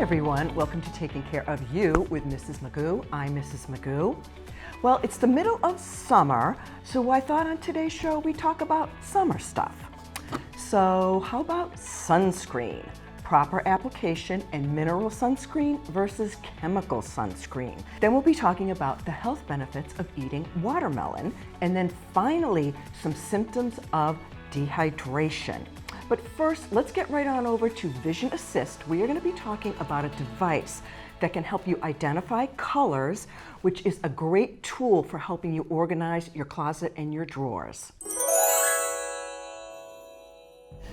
everyone, welcome to Taking Care of You with Mrs. Magoo. I'm Mrs. Magoo. Well, it's the middle of summer, so I thought on today's show we talk about summer stuff. So how about sunscreen? Proper application and mineral sunscreen versus chemical sunscreen. Then we'll be talking about the health benefits of eating watermelon, and then finally some symptoms of dehydration. But first, let's get right on over to Vision Assist. We are going to be talking about a device that can help you identify colors, which is a great tool for helping you organize your closet and your drawers.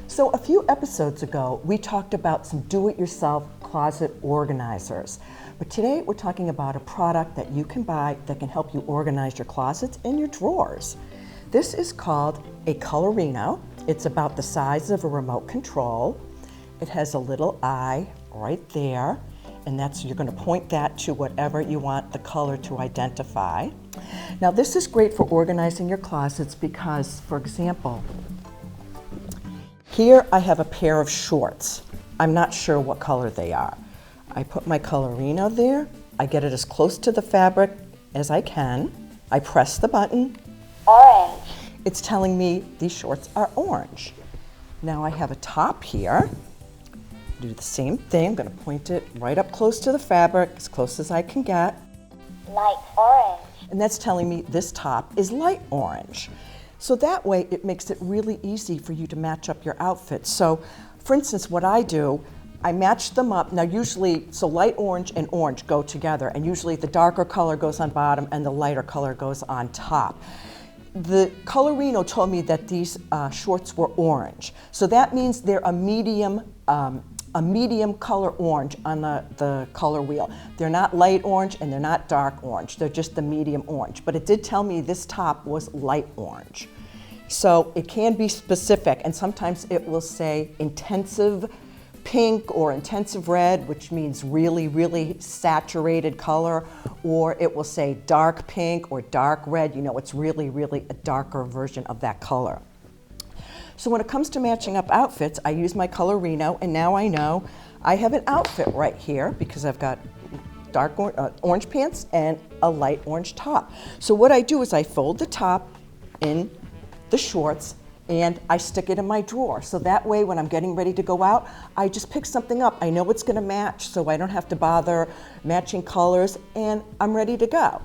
So a few episodes ago, we talked about some do-it-yourself closet organizers. But today we're talking about a product that you can buy that can help you organize your closets and your drawers. This is called a Colorino. It's about the size of a remote control. It has a little eye right there, and you're going to point that to whatever you want the color to identify. Now this is great for organizing your closets because, for example, here I have a pair of shorts. I'm not sure what color they are. I put my Colorino there. I get it as close to the fabric as I can. I press the button. Orange. It's telling me these shorts are orange. Now I have a top here. Do the same thing. I'm going to point it right up close to the fabric, as close as I can get. Light orange. And that's telling me this top is light orange. So that way it makes it really easy for you to match up your outfit. So for instance, what I do, I match them up. Now usually, so light orange and orange go together, and usually the darker color goes on bottom and the lighter color goes on top. The Colorino told me that these shorts were orange. So that means they're a medium color orange on the color wheel. They're not light orange and they're not dark orange. They're just the medium orange. But it did tell me this top was light orange. So it can be specific, and sometimes it will say intensive pink or intensive red, which means really, really saturated color, or it will say dark pink or dark red. You know, it's really, really a darker version of that color. So when it comes to matching up outfits, I use my Colorino, and now I know I have an outfit right here because I've got dark orange pants and a light orange top. So what I do is I fold the top in the shorts and I stick it in my drawer. So that way when I'm getting ready to go out, I just pick something up. I know it's gonna match, so I don't have to bother matching colors, and I'm ready to go.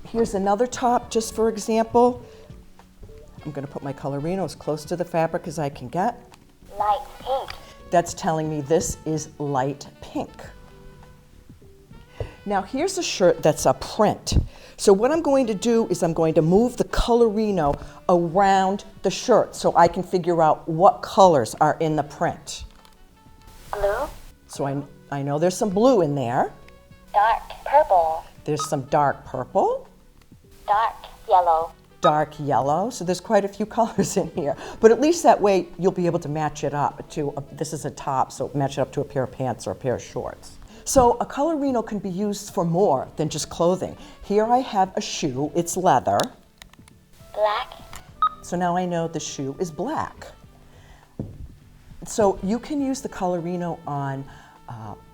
Here's another top, just for example. I'm gonna put my Colorino as close to the fabric as I can get. Light pink. That's telling me this is light pink. Now here's a shirt that's a print. So what I'm going to do is I'm going to move the Colorino around the shirt so I can figure out what colors are in the print. Blue. So I know there's some blue in there. Dark purple. There's some dark purple. Dark yellow. Dark yellow. So there's quite a few colors in here. But at least that way you'll be able to match it up to, this is a top, so match it up to a pair of pants or a pair of shorts. So a Colorino can be used for more than just clothing. Here I have a shoe, it's leather. Black. So now I know the shoe is black. So you can use the Colorino on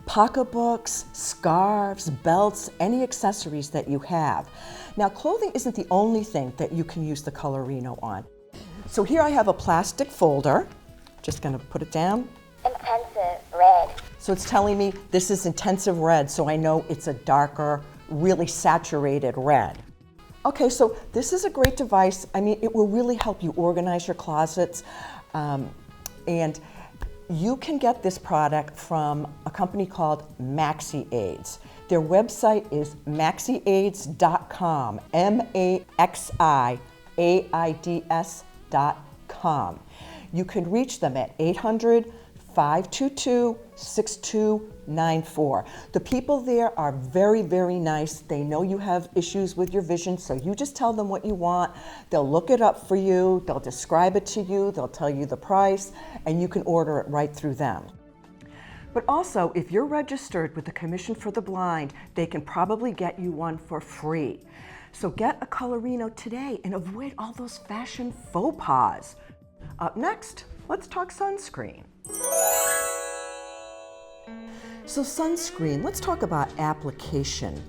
pocketbooks, scarves, belts, any accessories that you have. Now clothing isn't the only thing that you can use the Colorino on. So here I have a plastic folder. Just gonna put it down. Intensive red. So it's telling me this is intensive red, so I know it's a darker, really saturated red. Okay, so this is a great device. I mean, it will really help you organize your closets. And you can get this product from a company called MaxiAids. Their website is maxiaids.com, MaxiAids.com. You can reach them at 800-522-6294. The people there are very, very nice. They know you have issues with your vision, so you just tell them what you want. They'll look it up for you, they'll describe it to you, they'll tell you the price, and you can order it right through them. But also, if you're registered with the Commission for the Blind, they can probably get you one for free. So get a Colorino today and avoid all those fashion faux pas. Up next, let's talk sunscreen. So sunscreen, let's talk about application.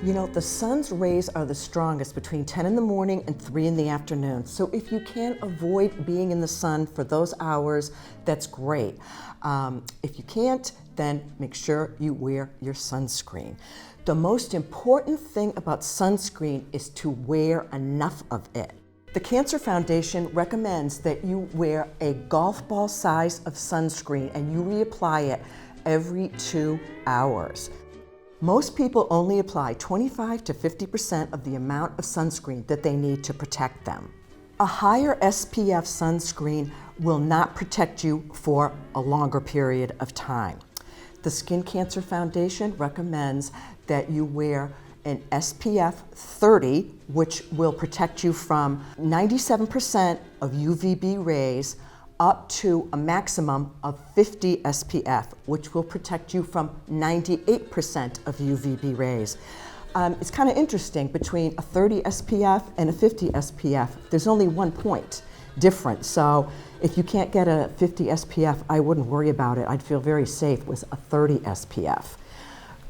You know, the sun's rays are the strongest between 10 in the morning and 3 in the afternoon. So if you can avoid being in the sun for those hours, that's great. If you can't, then make sure you wear your sunscreen. The most important thing about sunscreen is to wear enough of it. The Cancer Foundation recommends that you wear a golf ball size of sunscreen and you reapply it every 2 hours. Most people only apply 25 to 50% of the amount of sunscreen that they need to protect them. A higher SPF sunscreen will not protect you for a longer period of time. The Skin Cancer Foundation recommends that you wear an SPF 30, which will protect you from 97% of UVB rays up to a maximum of 50 SPF, which will protect you from 98% of UVB rays. It's kind of interesting, between a 30 SPF and a 50 SPF, there's only 1 point difference. So if you can't get a 50 SPF, I wouldn't worry about it. I'd feel very safe with a 30 SPF.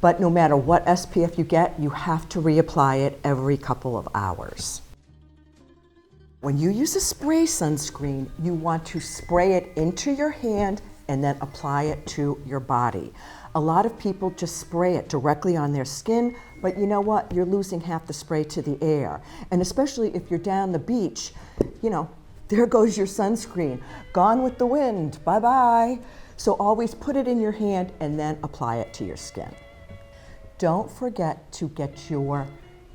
But no matter what SPF you get, you have to reapply it every couple of hours. When you use a spray sunscreen, you want to spray it into your hand and then apply it to your body. A lot of people just spray it directly on their skin, but you know what? You're losing half the spray to the air. And especially if you're down the beach, you know, there goes your sunscreen. Gone with the wind, bye-bye. So always put it in your hand and then apply it to your skin. Don't forget to get your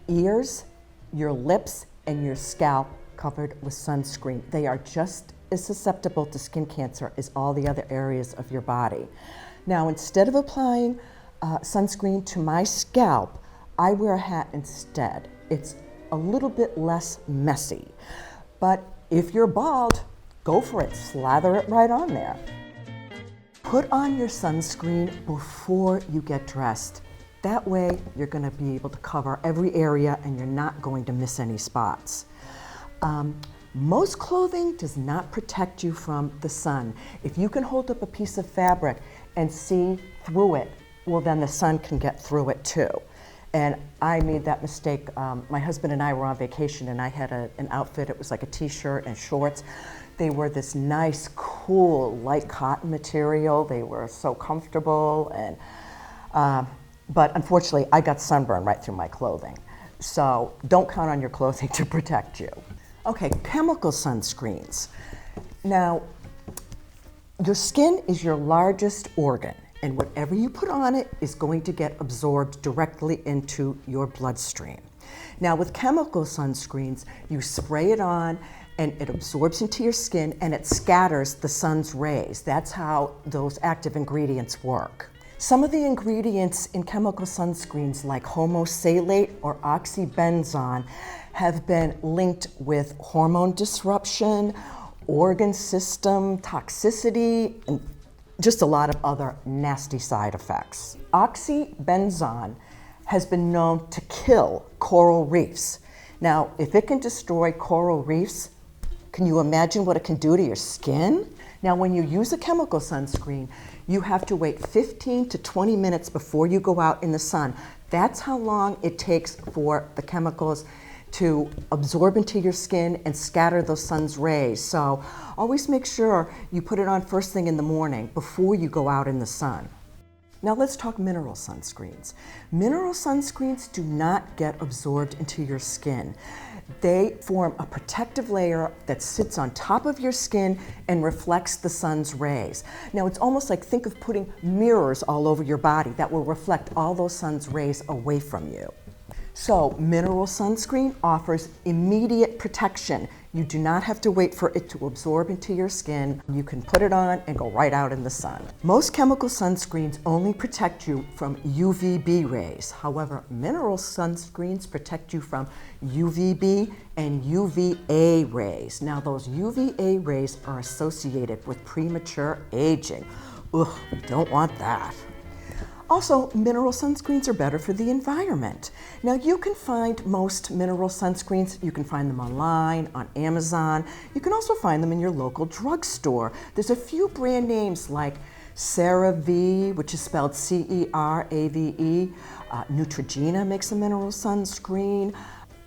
ears, your lips, and your scalp covered with sunscreen. They are just as susceptible to skin cancer as all the other areas of your body. Now, instead of applying sunscreen to my scalp, I wear a hat instead. It's a little bit less messy. But if you're bald, go for it. Slather it right on there. Put on your sunscreen before you get dressed. That way, you're going to be able to cover every area and you're not going to miss any spots. Most clothing does not protect you from the sun. If you can hold up a piece of fabric and see through it, well, then the sun can get through it too. And I made that mistake. My husband and I were on vacation and I had an outfit. It was like a t-shirt and shorts. They were this nice, cool, light cotton material. They were so comfortable. But unfortunately, I got sunburned right through my clothing. So don't count on your clothing to protect you. Okay, chemical sunscreens. Now, your skin is your largest organ, and whatever you put on it is going to get absorbed directly into your bloodstream. Now, with chemical sunscreens, you spray it on and it absorbs into your skin and it scatters the sun's rays. That's how those active ingredients work. Some of the ingredients in chemical sunscreens, like homosalate or oxybenzone, have been linked with hormone disruption, organ system toxicity, and just a lot of other nasty side effects. Oxybenzone has been known to kill coral reefs. Now, if it can destroy coral reefs, can you imagine what it can do to your skin? Now, when you use a chemical sunscreen, you have to wait 15 to 20 minutes before you go out in the sun. That's how long it takes for the chemicals to absorb into your skin and scatter those sun's rays. So always make sure you put it on first thing in the morning before you go out in the sun. Now let's talk mineral sunscreens. Mineral sunscreens do not get absorbed into your skin. They form a protective layer that sits on top of your skin and reflects the sun's rays. Now it's almost like, think of putting mirrors all over your body that will reflect all those sun's rays away from you. So mineral sunscreen offers immediate protection. You do not have to wait for it to absorb into your skin. You can put it on and go right out in the sun. Most chemical sunscreens only protect you from UVB rays. However, mineral sunscreens protect you from UVB and UVA rays. Now those UVA rays are associated with premature aging. Ugh, we don't want that. Also, mineral sunscreens are better for the environment. Now, you can find most mineral sunscreens. You can find them online, on Amazon. You can also find them in your local drugstore. There's a few brand names like CeraVe, which is spelled CERAVE. Neutrogena makes a mineral sunscreen.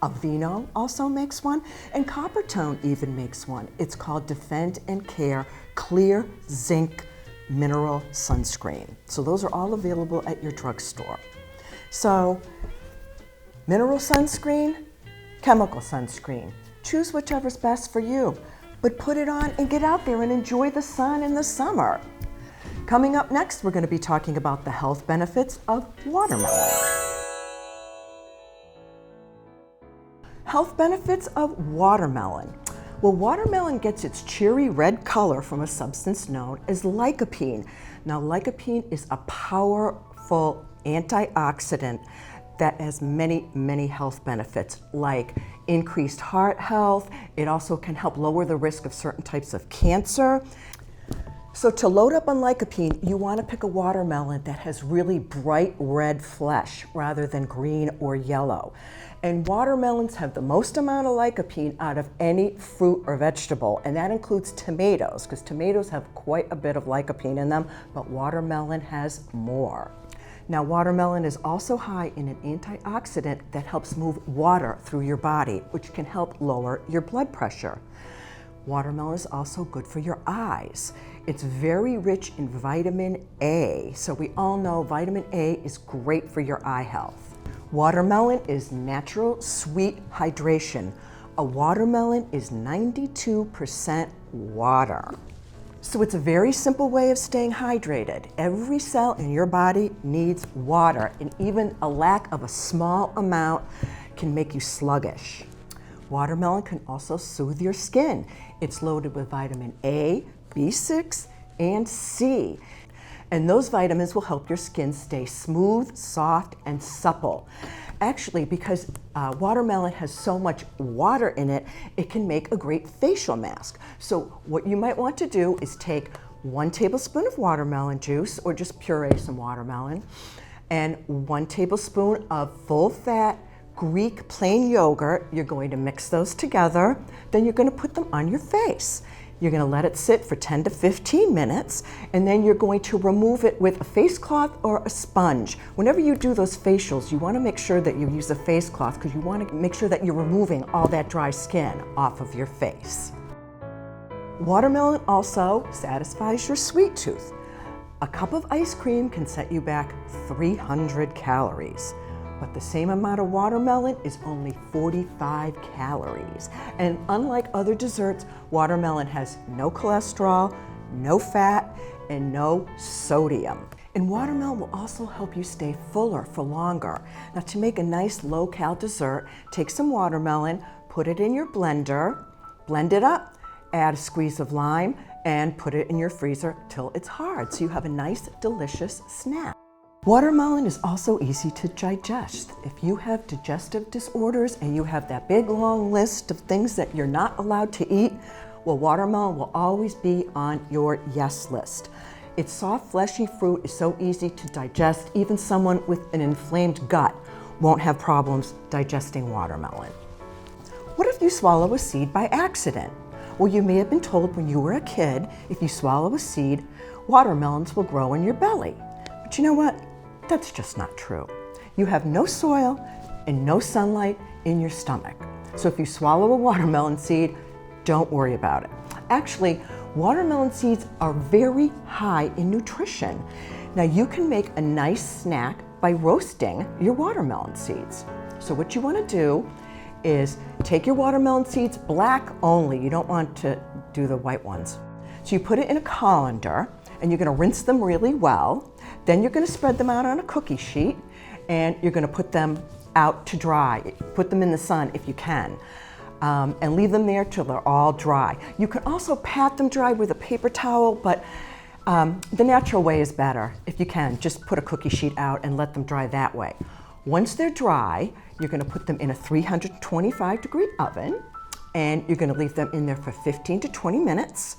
Aveeno also makes one, and Coppertone even makes one. It's called Defend and Care Clear Zinc Mineral Sunscreen. So those are all available at your drugstore. So, mineral sunscreen, chemical sunscreen. Choose whichever's best for you, but put it on and get out there and enjoy the sun in the summer. Coming up next, we're going to be talking about the health benefits of watermelon. Health benefits of watermelon. Well, watermelon gets its cheery red color from a substance known as lycopene. Now, lycopene is a powerful antioxidant that has many, many health benefits, like increased heart health. It also can help lower the risk of certain types of cancer. So to load up on lycopene, you want to pick a watermelon that has really bright red flesh rather than green or yellow. And watermelons have the most amount of lycopene out of any fruit or vegetable, and that includes tomatoes, because tomatoes have quite a bit of lycopene in them, but watermelon has more. Now, watermelon is also high in an antioxidant that helps move water through your body, which can help lower your blood pressure. Watermelon is also good for your eyes. It's very rich in vitamin A, so we all know vitamin A is great for your eye health. Watermelon is natural sweet hydration. A watermelon is 92% water. So it's a very simple way of staying hydrated. Every cell in your body needs water, and even a lack of a small amount can make you sluggish. Watermelon can also soothe your skin. It's loaded with vitamin A, B6, and C. And those vitamins will help your skin stay smooth, soft, and supple. Actually, because watermelon has so much water in it, it can make a great facial mask. So what you might want to do is take 1 tablespoon of watermelon juice, or just puree some watermelon, and 1 tablespoon of full-fat Greek plain yogurt. You're going to mix those together. Then you're going to put them on your face. You're going to let it sit for 10 to 15 minutes, and then you're going to remove it with a face cloth or a sponge. Whenever you do those facials, you want to make sure that you use a face cloth, because you want to make sure that you're removing all that dry skin off of your face. Watermelon also satisfies your sweet tooth. A cup of ice cream can set you back 300 calories. But the same amount of watermelon is only 45 calories. And unlike other desserts, watermelon has no cholesterol, no fat, and no sodium. And watermelon will also help you stay fuller for longer. Now, to make a nice low-cal dessert, take some watermelon, put it in your blender, blend it up, add a squeeze of lime, and put it in your freezer till it's hard, so you have a nice, delicious snack. Watermelon is also easy to digest. If you have digestive disorders and you have that big long list of things that you're not allowed to eat, well, watermelon will always be on your yes list. Its soft, fleshy fruit is so easy to digest, even someone with an inflamed gut won't have problems digesting watermelon. What if you swallow a seed by accident? Well, you may have been told when you were a kid, if you swallow a seed, watermelons will grow in your belly. But you know what? That's just not true. You have no soil and no sunlight in your stomach. So if you swallow a watermelon seed, don't worry about it. Actually, watermelon seeds are very high in nutrition. Now, you can make a nice snack by roasting your watermelon seeds. So what you want to do is take your watermelon seeds black only. You don't want to do the white ones. So you put it in a colander, and you're going to rinse them really well. Then you're going to spread them out on a cookie sheet, and you're going to put them out to dry. Put them in the sun if you can, and leave them there till they're all dry. You can also pat them dry with a paper towel, but the natural way is better. If you can, just put a cookie sheet out and let them dry that way. Once they're dry, you're going to put them in a 325-degree oven, and you're going to leave them in there for 15 to 20 minutes.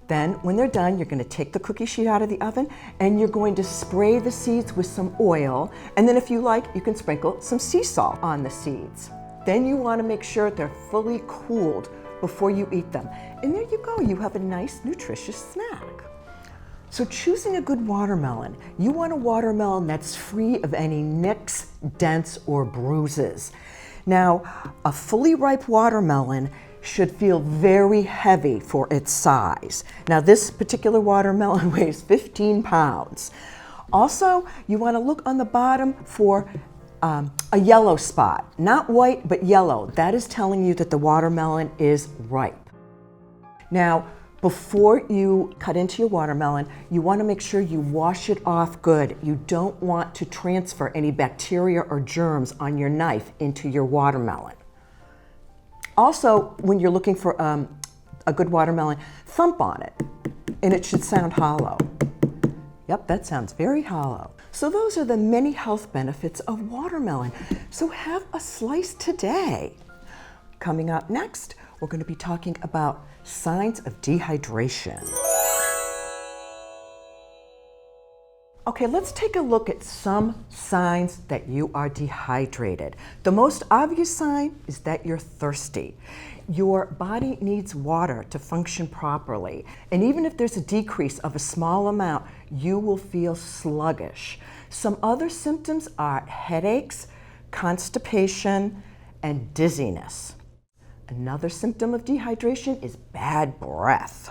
Then, when they're done, you're going to take the cookie sheet out of the oven, and you're going to spray the seeds with some oil, and then if you like, you can sprinkle some sea salt on the seeds. Then you want to make sure they're fully cooled before you eat them. And there you go, you have a nice, nutritious snack. So choosing a good watermelon, you want a watermelon that's free of any nicks, dents, or bruises. Now, a fully ripe watermelon should feel very heavy for its size. Now, this particular watermelon weighs 15 pounds. Also, you want to look on the bottom for a yellow spot, not white, but yellow. That is telling you that the watermelon is ripe. Now, before you cut into your watermelon, you want to make sure you wash it off good. You don't want to transfer any bacteria or germs on your knife into your watermelon. Also, when you're looking for a good watermelon, thump on it, and it should sound hollow. Yep, that sounds very hollow. So those are the many health benefits of watermelon. So have a slice today. Coming up next, we're going to be talking about signs of dehydration. Okay, let's take a look at some signs that you are dehydrated. The most obvious sign is that you're thirsty. Your body needs water to function properly, and even if there's a decrease of a small amount, you will feel sluggish. Some other symptoms are headaches, constipation, and dizziness. Another symptom of dehydration is bad breath.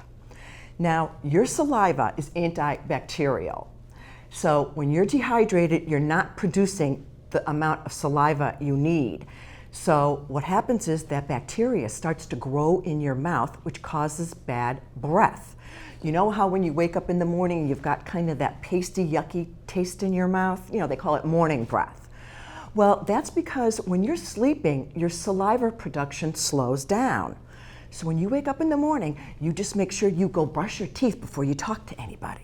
Now, your saliva is antibacterial. So when you're dehydrated, you're not producing the amount of saliva you need. So what happens is that bacteria starts to grow in your mouth, which causes bad breath. You know how when you wake up in the morning, you've got kind of that pasty, yucky taste in your mouth? You know, they call it morning breath. Well, that's because when you're sleeping, your saliva production slows down. So when you wake up in the morning, you just make sure you go brush your teeth before you talk to anybody.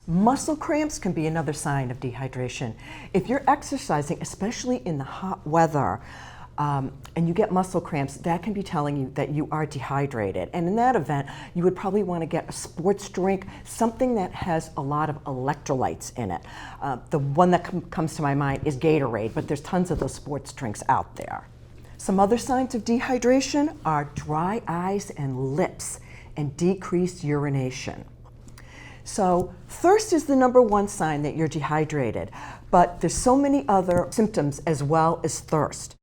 Muscle cramps can be another sign of dehydration. If you're exercising, especially in the hot weather, and you get muscle cramps, that can be telling you that you are dehydrated. And in that event, you would probably want to get a sports drink, something that has a lot of electrolytes in it. The one that comes to my mind is Gatorade, but there's tons of those sports drinks out there. Some other signs of dehydration are dry eyes and lips and decreased urination. So thirst is the number one sign that you're dehydrated, but there's so many other symptoms as well as thirst.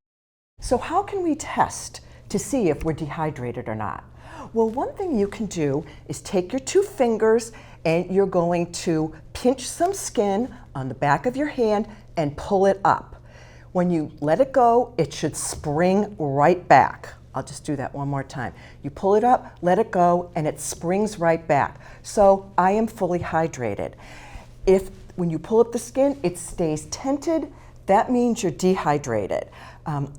So how can we test to see if we're dehydrated or not? Well, one thing you can do is take your 2 fingers and you're going to pinch some skin on the back of your hand and pull it up. When you let it go, it should spring right back. I'll just do that one more time. You pull it up, let it go, and it springs right back. So I am fully hydrated. If when you pull up the skin, it stays tented, that means you're dehydrated.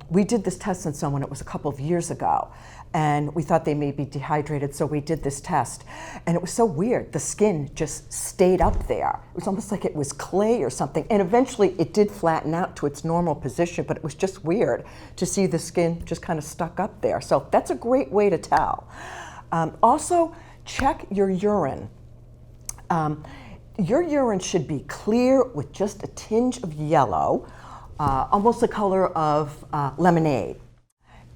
We did this test on someone, it was a couple of years ago, and we thought they may be dehydrated, so we did this test. And it was so weird, the skin just stayed up there. It was almost like it was clay or something, and eventually it did flatten out to its normal position, but it was just weird to see the skin just kind of stuck up there. So that's a great way to tell. Also, check your urine. Your urine should be clear with just a tinge of yellow, almost the color of lemonade.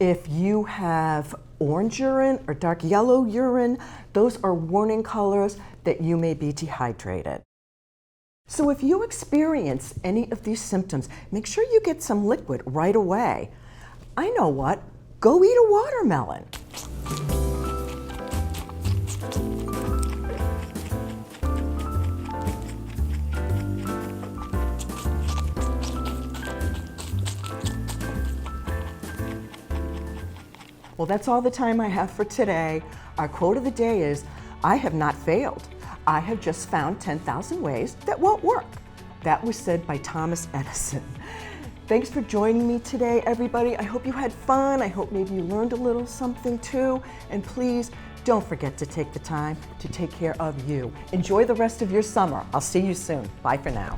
If you have orange urine or dark yellow urine, those are warning colors that you may be dehydrated. So if you experience any of these symptoms, make sure you get some liquid right away. I know what, go eat a watermelon. Well, that's all the time I have for today. Our quote of the day is, I have not failed. I have just found 10,000 ways that won't work. That was said by Thomas Edison. Thanks for joining me today, everybody. I hope you had fun. I hope maybe you learned a little something too. And please, don't forget to take the time to take care of you. Enjoy the rest of your summer. I'll see you soon. Bye for now.